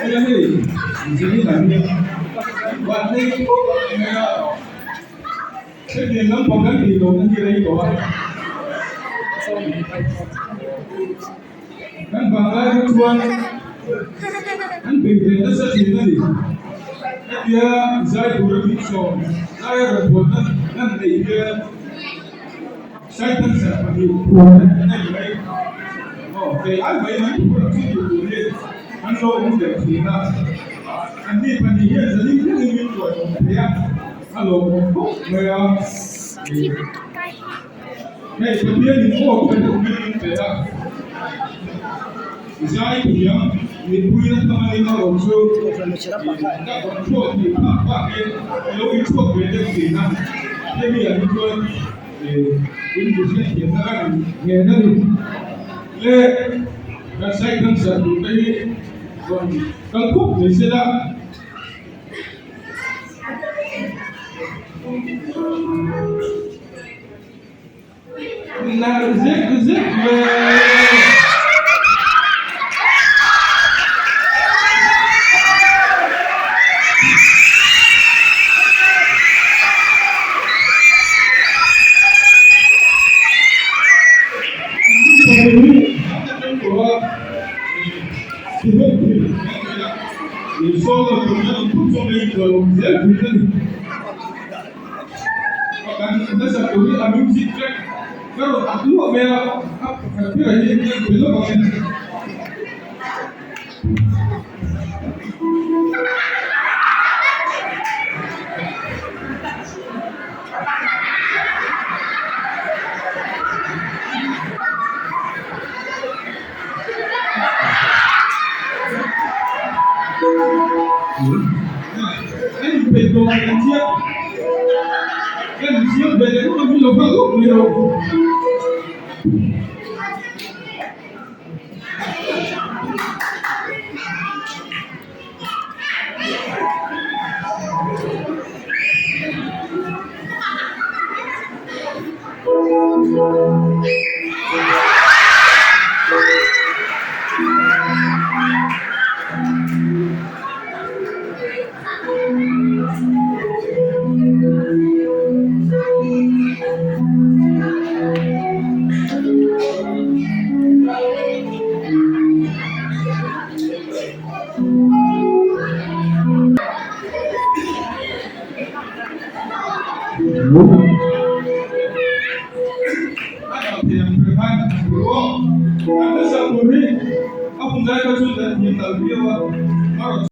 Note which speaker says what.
Speaker 1: Hey, jadi kami buat ni cái tiền lắm còn cái gì đồ cái gì đó kan bangla tuan kan bingkai itu sendiri dia saya dulu itu saya rebutan kan dia saya kan saya pergi oh kayak apa ini kurang sih dia kan lo udah kita nanti pendidikan jadi kita ini tuan ya halo saya Hey, pendidikan itu apa pendidikan ya Zai punya, ni punya teman lima orang so, tak kontrol ni apa ke, kalau itu beda kita, jadi yang itu, ini bukan kita kan, ni ada ni, le, saya kan satu kali, kalau ni sudah, nah, zek, kalau aku memang tapi ini belum bangun. Ini betul kan siap? Kan siap betul kan belum. Anda saburi, apa yang saya katakan yang terbiasa.